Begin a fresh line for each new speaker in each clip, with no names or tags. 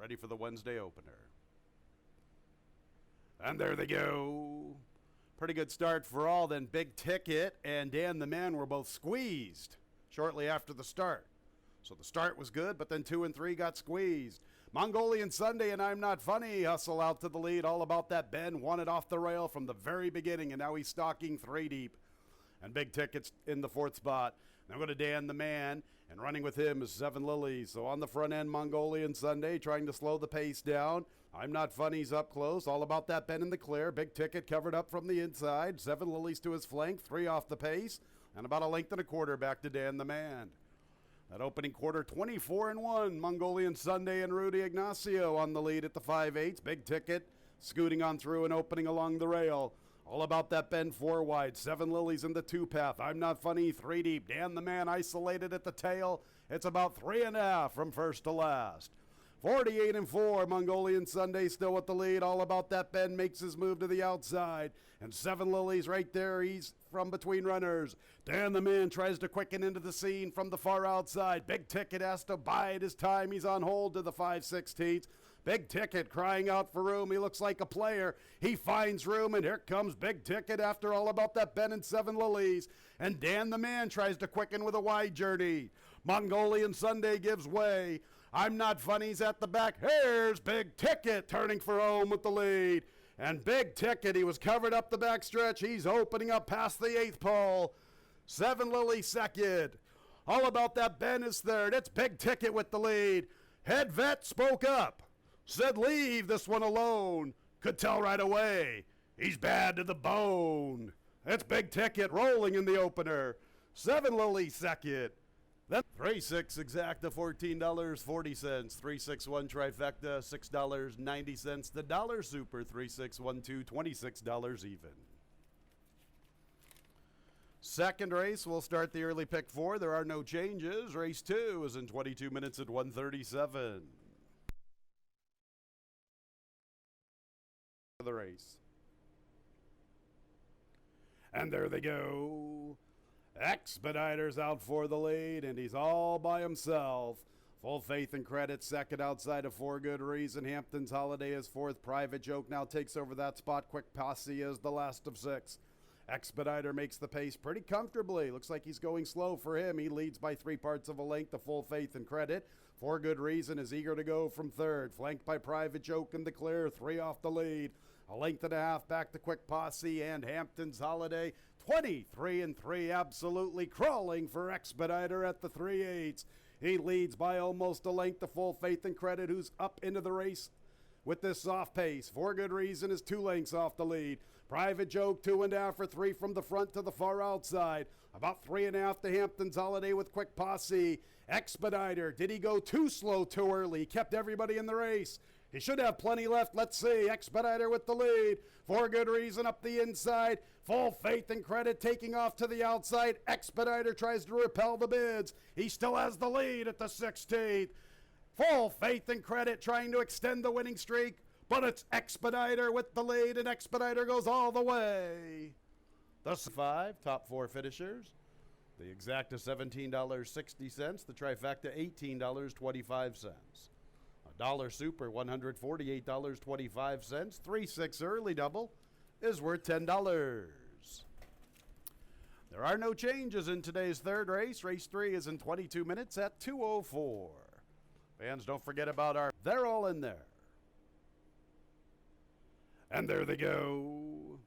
ready for the Wednesday opener. And there they go. Pretty good start for all. Then Big Ticket and Dan the Man were both squeezed shortly after the start. So the start was good, but then 2 and 3 got squeezed. Mongolian Sunday and I'm Not Funny hustle out to the lead. All About That Ben won it off the rail from the very beginning, and now he's stalking 3 deep. And Big Ticket's in the 4th spot. Now go to Dan the Man, and running with him is 7 Lilies. So on the front end, Mongolian Sunday trying to slow the pace down. I'm Not Funny's up close. All About That Ben in the clear. Big Ticket covered up from the inside. 7 Lilies to his flank, 3 off the pace, and about a length and a quarter back to Dan the Man. That opening quarter, 24-1. Mongolian Sunday and Rudy Ignacio on the lead at the 5/8. Big Ticket scooting on through and opening along the rail. All About That Ben 4 wide. 7 Lilies in the 2 path. I'm Not Funny 3 deep. Dan the Man isolated at the tail. It's about 3.5 from first to last. 48-4. Mongolian Sunday still with the lead. All About That Ben makes his move to the outside. And 7 Lilies right there. He's from between runners. Dan the Man tries to quicken into the scene from the far outside. Big Ticket has to bide his time. He's on hold to the 5/16. Big Ticket crying out for room. He looks like a player. He finds room, and here comes Big Ticket after All About That Ben and 7 Lilies. And Dan the Man tries to quicken with a wide journey. Mongolian Sunday gives way. I'm Not Funny's at the back. Here's Big Ticket turning for home with the lead. And Big Ticket, he was covered up the backstretch. He's opening up past the 8th pole. 7 Lilies second. All About That Ben is third. It's Big Ticket with the lead. Head vet spoke up. Said leave this one alone. Could tell right away. He's bad to the bone. It's Big Ticket rolling in the opener. 7 Lilies second. Then 3-6 exacta, $14.40. 3-6-1 trifecta, $6.90. The dollar super, 3-6-1-2, $26 even. Second race, we'll start the early pick 4. There are no changes. Race 2 is in 22 minutes at 1:37. The race. And there they go. Expediter's out for the lead, and he's all by himself. Full Faith and Credit second outside of For Good Reason. Hampton's Holiday is 4th. Private Joke now takes over that spot. Quick Posse is the last of 6. Expediter makes the pace pretty comfortably. Looks like he's going slow for him. He leads by 3 parts of a length to Full Faith and Credit. For Good Reason is eager to go from 3rd. Flanked by Private Joke in the clear. 3 off the lead. A length and a half back to Quick Posse and Hampton's Holiday. 23-3, absolutely crawling for Expediter at the 3/8. He leads by almost a length to Full Faith and Credit, who's up into the race with this soft pace. For Good Reason is 2 lengths off the lead. Private Joke 2.5 or 3 from the front to the far outside. About 3.5 to Hampton's Holiday with Quick Posse. Expediter, did he go too slow too early? He kept everybody in the race. He should have plenty left. Let's see. Expediter with the lead. For Good Reason up the inside. Full Faith and Credit taking off to the outside. Expediter tries to repel the bids. He still has the lead at the 16th. Full Faith and Credit trying to extend the winning streak, but it's Expediter with the lead, and Expediter goes all the way. The 5 top 4 finishers. The exacta $17.60. The trifecta $18.25. Dollar super, $148.25. 3-6 early double is worth $10. There are no changes in today's third race. Race 3 is in 22 minutes at 2:04. Fans, don't forget about they're all in there. And there they go.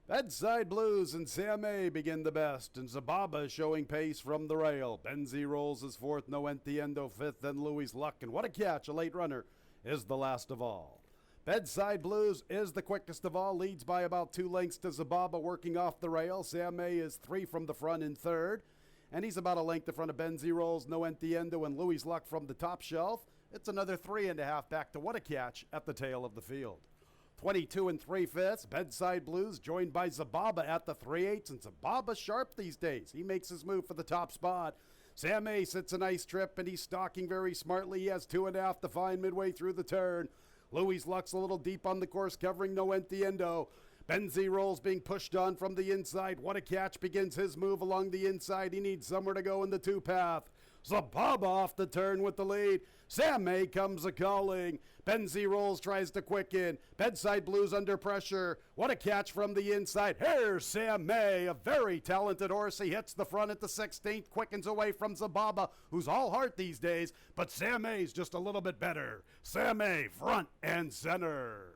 Bedside Blues and Sam A begin the best, and Zababa showing pace from the rail. Benzie rolls is 4th, No Entiendo 5th, then Louis Luck, and what a catch, a late runner, is the last of all. Bedside Blues is the quickest of all, leads by about 2 lengths to Zababa working off the rail. Sam A is 3 from the front in 3rd, and he's about a length in front of Benzie rolls, No Entiendo, and Louis Luck from the top shelf. It's another 3.5 back to what a catch at the tail of the field. 22 3/5, Bedside Blues joined by Zababa at the 3/8, and Zababa's sharp these days. He makes his move for the top spot. Sam A sits a nice trip, and he's stalking very smartly. He has 2.5 to find midway through the turn. Louis Luck's a little deep on the course, covering No Entiendo. Benzie rolls being pushed on from the inside. What a catch begins his move along the inside. He needs somewhere to go in the 2 path. Zababa off the turn with the lead. Sam May comes a-calling. Benzie rolls, tries to quicken. Bedside Blues under pressure. What a catch from the inside. Here's Sam May, a very talented horse. He hits the front at the 16th, quickens away from Zababa, who's all heart these days, but Sam May's just a little bit better. Sam May, front and center.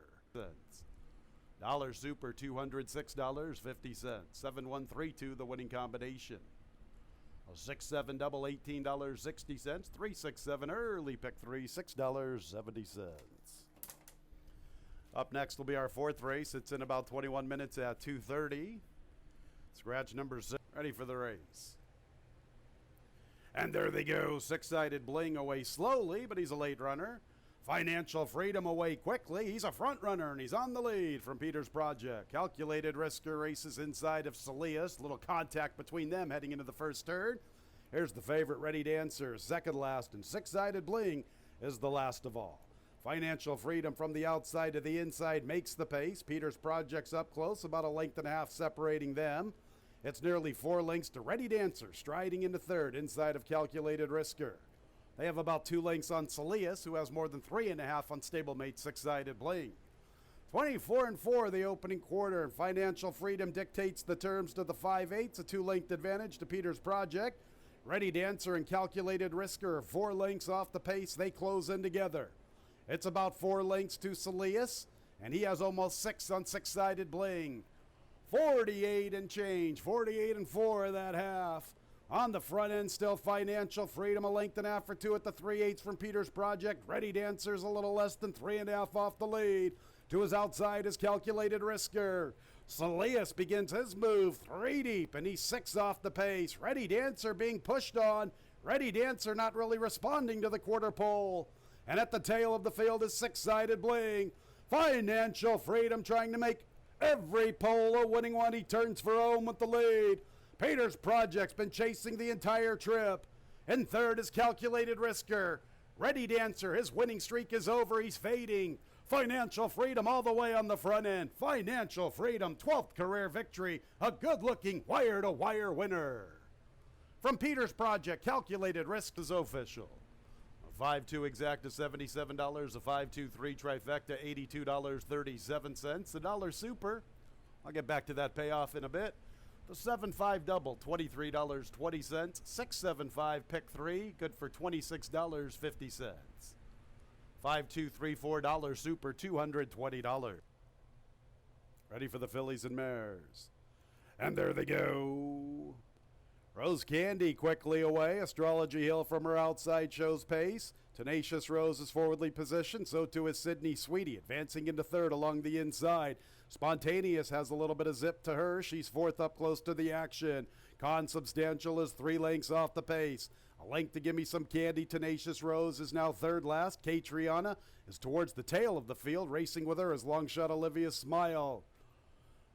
Dollar Super, $206.50. 7132, the winning combination. A 6-7 double, $18.60. 3-6-7 early pick 3, $6.70. Up next will be our fourth race. It's in about 21 minutes at 2:30. Scratch number 6, ready for the race. And there they go. Six-sided Bling away slowly, but he's a late runner. Financial Freedom away quickly. He's a front runner, and he's on the lead from Peter's Project. Calculated Risker races inside of Celias. Little contact between them heading into the first turn. Here's the favorite, Ready Dancer, second last, and Six-Sided Bling is the last of all. Financial Freedom from the outside to the inside makes the pace. Peter's Project's up close, about a length and a half separating them. It's nearly 4 lengths to Ready Dancer, striding into third inside of Calculated Risker. They have about 2 lengths on Celias, who has more than 3.5 on stablemate Six-Sided Bling. 24-4 the opening quarter, and Financial Freedom dictates the terms to the 5/8, a 2-length advantage to Peter's Project. Ready Dancer and Calculated Risker are 4 lengths off the pace. They close in together. It's about 4 lengths to Celias, and he has almost 6 on Six-Sided Bling. 48 and change, 48-4 that half. On the front end, still Financial Freedom, a length and a half for 2 at the 3/8 from Peter's Project. Ready Dancer's a little less than 3.5 off the lead. To his outside is Calculated Risker. Celias begins his move 3 deep, and he's 6 off the pace. Ready Dancer being pushed on. Ready Dancer not really responding to the quarter pole. And at the tail of the field is Six-Sided Bling. Financial Freedom trying to make every pole a winning one. He turns for home with the lead. Peter's Project's been chasing the entire trip. In third is Calculated Risker. Ready Dancer, his winning streak is over. He's fading. Financial Freedom all the way on the front end. Financial Freedom, 12th career victory. A good-looking wire-to-wire winner. From Peter's Project, Calculated Risk is official. A 5-2 exacta, $77. A 5-2-3 trifecta, $82.37. The dollar super, I'll get back to that payoff in a bit. The 7-5 double, $23.20. 6-7-5 pick 3, good for $26.50. 5-2-3-4 dollar super, $220. Ready for the fillies and mares. And there they go. Rose Candy quickly away. Astrology Hill from her outside shows pace. Tenacious Rose is forwardly positioned. So too is Sydney Sweetie, advancing into third along the inside. Spontaneous has a little bit of zip to her. She's fourth up close to the action. Consubstantial is 3 lengths off the pace. A length to Give Me Some Candy. Tenacious Rose is now third last. Catriona is towards the tail of the field. Racing with her is Longshot Olivia Smile.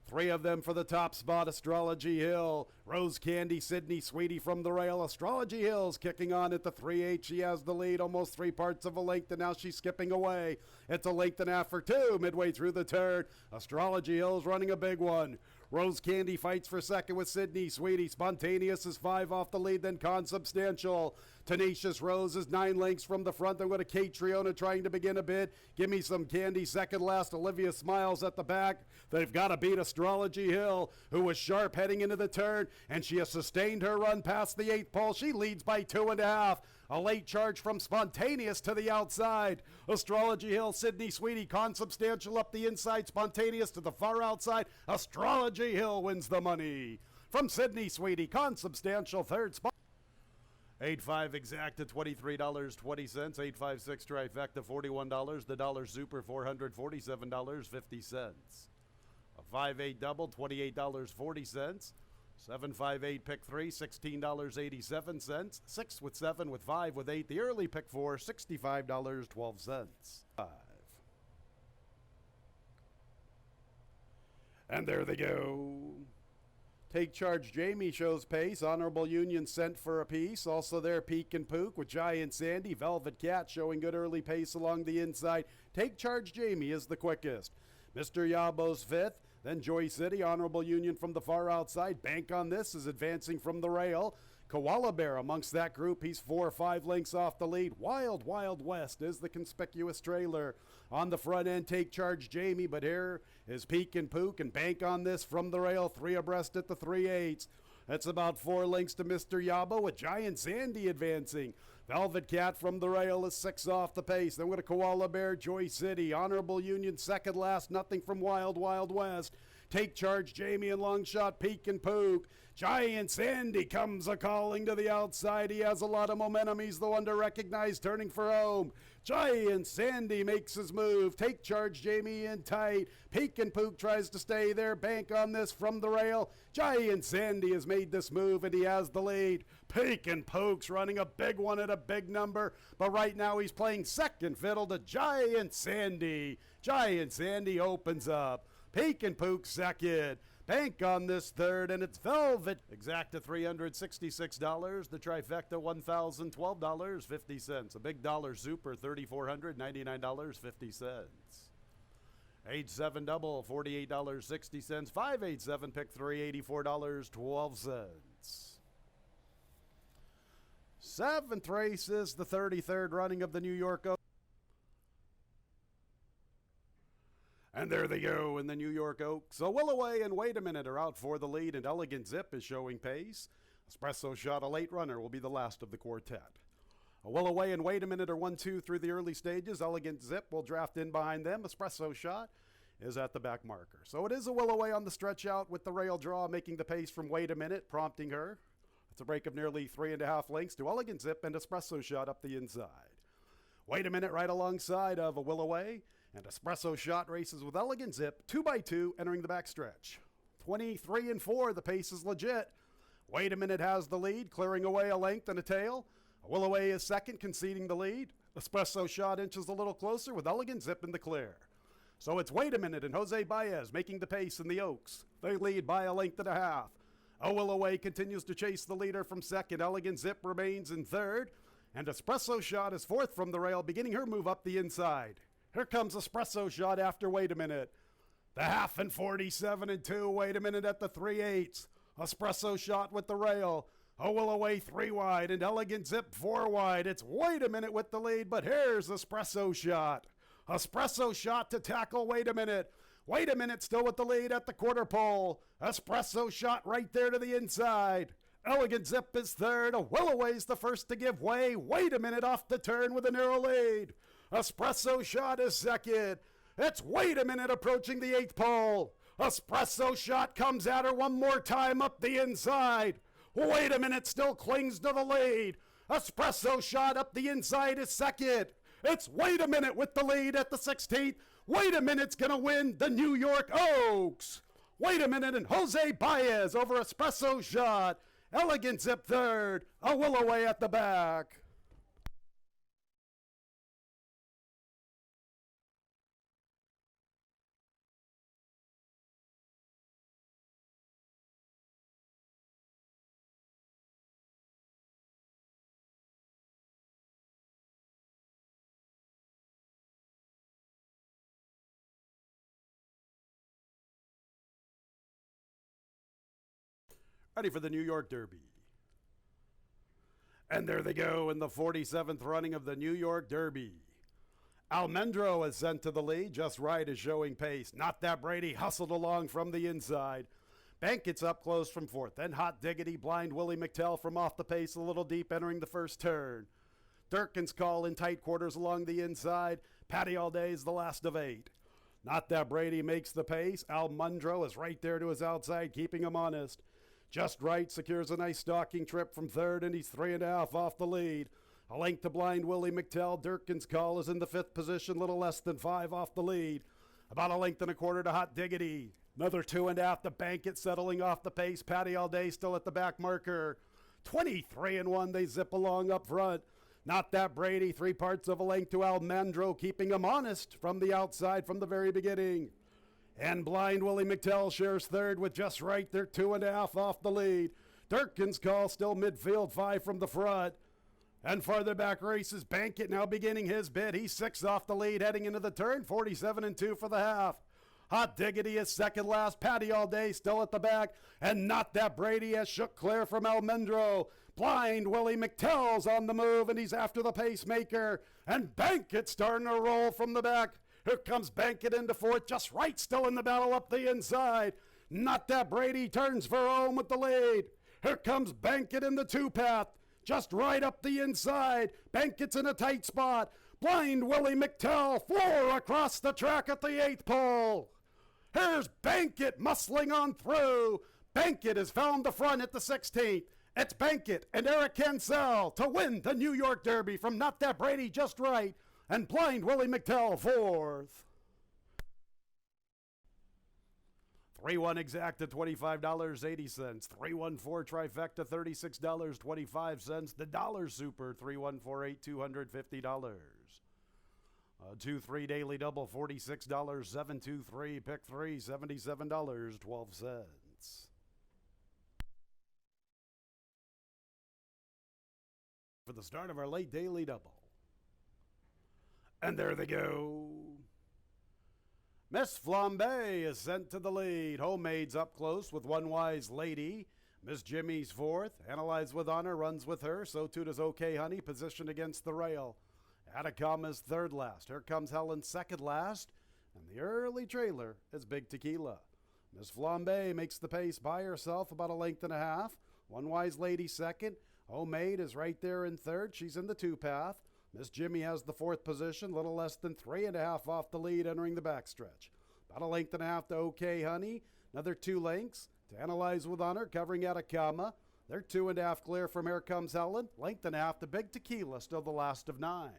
3 of them for the top spot. Astrology Hill, Rose Candy, Sydney Sweetie from the rail. Astrology Hill's kicking on at the 3/8. She has the lead, almost 3 parts of a length, and now she's skipping away. It's a length and a half for 2 midway through the turn. Astrology Hill's running a big one. Rose Candy fights for second with Sydney Sweetie. Spontaneous is 5 off the lead, then Consubstantial. Tenacious Rose is 9 lengths from the front. Then with a Catriona trying to begin a bid. Give Me Some Candy, second last. Olivia Smiles at the back. They've got to beat Astrology Hill, who was sharp heading into the turn, and she has sustained her run past the 8th pole. She leads by 2.5. A late charge from Spontaneous to the outside. Astrology Hill, Sydney Sweetie, Consubstantial up the inside. Spontaneous to the far outside. Astrology Hill wins the money. From Sydney Sweetie, Consubstantial third spot. 8-5 exacta, $23.20. 8-5-6 trifecta, $41. The dollar super, $447.50. A 5-8 double, $28.40. 7-5-8 pick 3, $16.87. 6 with 7 with 5 with 8. The early pick 4, $65.12. 5. And there they go. Take Charge Jamie shows pace. Honorable Union sent for a piece. Also there, Peek and Pook with Giant Sandy. Velvet Cat showing good early pace along the inside. Take Charge Jamie is the quickest. Mr. Yabo's 5th. Then Joy City, Honorable Union from the far outside. Bank on This is advancing from the rail. Koala Bear amongst that group. He's 4 or 5 lengths off the lead. Wild Wild West is the conspicuous trailer. On the front end, Take Charge Jamie, but here is Peek and Pook and Bank on This from the rail. 3 abreast at the 3/8. That's about 4 lengths to Mr. Yabo with Giant Sandy advancing. Velvet Cat from the rail is 6 off the pace. Then with a Koala Bear, Joy City. Honorable Union second last. Nothing from Wild Wild West. Take Charge Jamie and Long Shot Peek and Pook. Giant Sandy comes a-calling to the outside. He has a lot of momentum. He's the one to recognize turning for home. Giant Sandy makes his move. Take Charge Jamie in tight. Peek and Pook tries to stay there. Bank on This from the rail. Giant Sandy has made this move and he has the lead. Peek and Pook's running a big one at a big number, but right now he's playing second fiddle to Giant Sandy. Giant Sandy opens up. Peek and Pook second. Bank on This third, and it's Velvet. Exacta $366. The trifecta $1,012.50. A big dollar super $3,499.50. 8-7 double $48.60. 5-8-7 pick 3 $84.12. 7th race is the 33rd running of the New York Oaks. And there they go in the New York Oaks. A Will Away and Wait a Minute are out for the lead, and Elegant Zip is showing pace. Espresso Shot, a late runner, will be the last of the quartet. A Will Away and Wait a Minute are 1-2 through the early stages. Elegant Zip will draft in behind them. Espresso Shot is at the back marker. So it is a Will Away on the stretch out with the rail draw making the pace from Wait a Minute, prompting her. It's a break of nearly 3.5 lengths to Elegant Zip and Espresso Shot up the inside. Wait a Minute right alongside of a Will Away. And Espresso Shot races with Elegant Zip, 2x2, entering the backstretch. 23 and 4, the pace is legit. Wait a Minute has the lead, clearing away a length and a tail. Will Away is second, conceding the lead. Espresso Shot inches a little closer with Elegant Zip in the clear. So it's Wait a Minute and Jose Baez making the pace in the Oaks. They lead by a length and a half. A Will Away continues to chase the leader from second. Elegant Zip remains in third. And Espresso Shot is fourth from the rail, beginning her move up the inside. Here comes Espresso Shot after Wait a Minute. The half and 47 and 2. Wait a Minute at the 3/8. Espresso Shot with the rail. A Will Away 3 wide and Elegant Zip 4 wide. It's Wait a Minute with the lead, but here's Espresso Shot. Espresso Shot to tackle Wait a Minute. Wait a Minute still with the lead at the quarter pole. Espresso Shot right there to the inside. Elegant Zip is third. A Will Away's the first to give way. Wait a Minute off the turn with a narrow lead. Espresso Shot is second. It's Wait a Minute approaching the 8th pole. Espresso Shot comes at her one more time up the inside. Wait a Minute still clings to the lead. Espresso Shot up the inside is second. It's Wait a Minute with the lead at the 16th. Wait a Minute's gonna win the New York Oaks. Wait a Minute and Jose Baez over Espresso Shot. Elegant Zip third. A Will Away at the back. Ready for the New York Derby. And there they go in the 47th running of the New York Derby. Almendro is sent to the lead. Just Right is showing pace. Not That Brady hustled along from the inside. Bank gets up close from fourth. Then Hot Diggity, Blind Willie McTell from off the pace a little deep entering the first turn. Durkin's Call in tight quarters along the inside. Patty All Day is the last of 8. Not That Brady makes the pace. Almendro is right there to his outside, keeping him honest. Just Right secures a nice stalking trip from third, and he's 3.5 off the lead. A length to Blind Willie McTell. Durkin's Call is in the 5th position, little less than 5 off the lead. About a length and a quarter to Hot Diggity. Another 2.5 to Bank It, settling off the pace. Patty All Day still at the back marker. 23 and 1, they zip along up front. Not That Brady, 3 parts of a length to Almendro, keeping him honest from the outside from the very beginning. And Blind Willie McTell shares third with Just Right. They're 2.5 off the lead. Durkin's Call still midfield, 5 from the front. And farther back races Bank It now beginning his bid. He's 6 off the lead heading into the turn, 47 and 2 for the half. Hot Diggity is second last. Patty All Day still at the back. And Not That Brady has shook clear from Almendro. Blind Willie McTell's on the move, and he's after the pacemaker. And Bankit starting to roll from the back. Here comes Bankit into fourth, just right, still in the battle up the inside. Not That Brady turns for home with the lead. Here comes Bankit in the two-path, just right up the inside. Bankit's in a tight spot. Blind Willie McTell, 4 across the track at the 8th pole. Here's Bankit muscling on through. Bankit has found the front at the 16th. It's Bankit and Eric Cancel to win the New York Derby from Not That Brady just right, and Blind Willie McTell 4th. 3-1 exacta, $25.80. 3-1-4 trifecta, $36.25. The Dollar Super, 3-1-4-8, $250. 2-3 daily double, $46. 7-2-3 pick 3, $77.12. For the start of our late daily double. And there they go. Miss Flambe is sent to the lead. Homemade's up close with One Wise Lady. Miss Jimmy's fourth. Analyze with Honor runs with her. So too does OK Honey, positioned against the rail. Atacama's third last. Here comes Helen second last. And the early trailer is Big Tequila. Miss Flambe makes the pace by herself, about a length and a half. One Wise Lady second. Homemade is right there in third. She's in the two-path. Miss Jimmy has the fourth position, little less than 3.5 off the lead entering the backstretch. About a length and a half to OK Honey. Another 2 lengths to Analyze with Honor, covering Atacama. They're 2.5 clear from Here Comes Helen. Length and a half to Big Tequila, still the last of 9.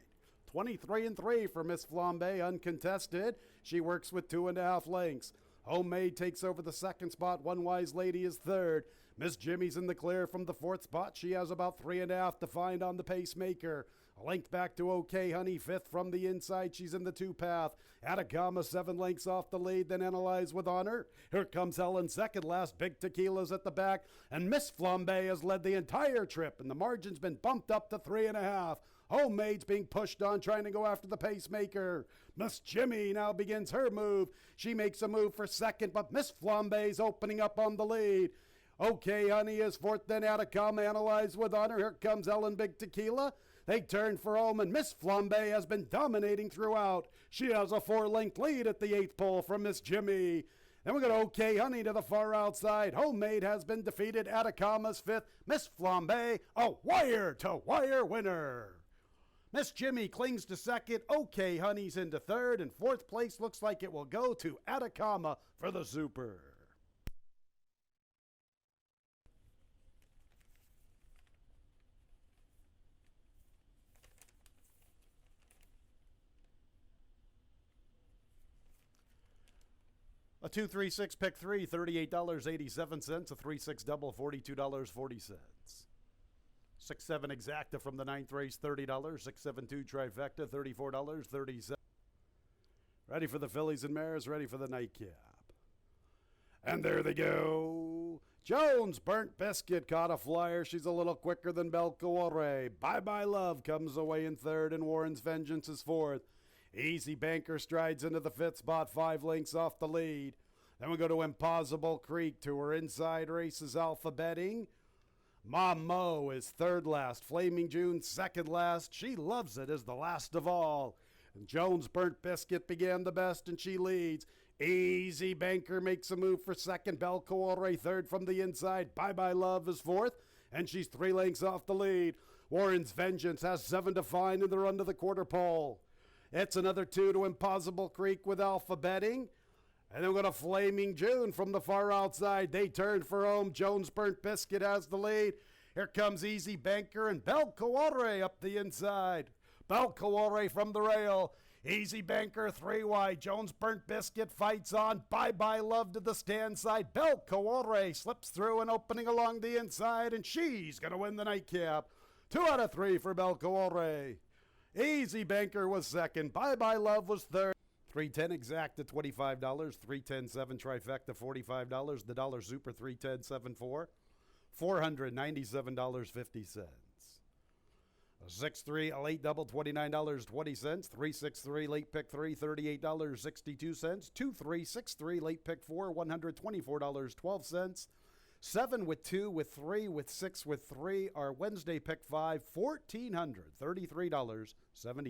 23-3 for Miss Flambe, uncontested. She works with 2.5 lengths. Homemade takes over the second spot. One Wise Lady is third. Miss Jimmy's in the clear from the fourth spot. She has about 3.5 to find on the pacemaker. A length back to OK Honey, fifth from the inside. She's in the two-path. Atacama 7 lengths off the lead, then Analyze with Honor. Here comes Helen second last. Big Tequila's at the back. And Miss Flambe has led the entire trip, and the margin's been bumped up to 3.5. Homemade's being pushed on, trying to go after the pacemaker. Miss Jimmy now begins her move. She makes a move for second, but Miss Flambe's opening up on the lead. OK Honey is fourth, then Atacama, Analyze with Honor. Here comes Ellen Big Tequila. They turn for home, and Miss Flambe has been dominating throughout. She has a 4-length lead at the 8th pole from Miss Jimmy. Then we got OK Honey to the far outside. Homemade has been defeated. Atacama's fifth. Miss Flambe, a wire-to-wire winner. Miss Jimmy clings to second. OK Honey's into third, and fourth place looks like it will go to Atacama for the Super. A 2-3-6 pick 3, $38.87. A 3-6 double, $42.40. 6-7 exacta from the 9th race, $30. 6-7-2 trifecta, $34.37. Ready for the fillies and mares, ready for the nightcap. And there they go. Jones Burnt Biscuit caught a flyer. She's a little quicker than Belcoore. Bye Bye Love comes away in third, and Warren's Vengeance is fourth. Easy Banker strides into the fifth spot, 5 lengths off the lead. Then we go to Impossible Creek to her inside races alphabeting. Mom Mo is third last. Flaming June second last. She Loves It is the last of all. And Jones Burnt Biscuit began the best, and she leads. Easy Banker makes a move for second. Belcoore third from the inside. Bye Bye Love is fourth, and she's 3 lengths off the lead. Warren's Vengeance has 7 to find in the run to the quarter pole. It's another 2 to Impossible Creek with alphabeting. And then we go to Flaming June from the far outside. They turn for home. Jones Burnt Biscuit has the lead. Here comes Easy Banker and Belcoore up the inside. Belcoore from the rail. Easy Banker 3 wide. Jones Burnt Biscuit fights on. Bye Bye Love to the stand side. Belcoore slips through and opening along the inside, and she's going to win the nightcap. 2 out of 3 for Belcoore. Easy Banker was second. Bye Bye Love was third. 310 exacta, $25. 310.7 trifecta, $45. The Dollar Super, 310.74, $497.50. 6-3 late double, $29.20. 3-6-3 late pick 3, $38.62. 2-3-6-3 late pick 4, $124.12. 7 with 2, with 3, with 6, with 3. Our Wednesday pick 5, $1,433.70.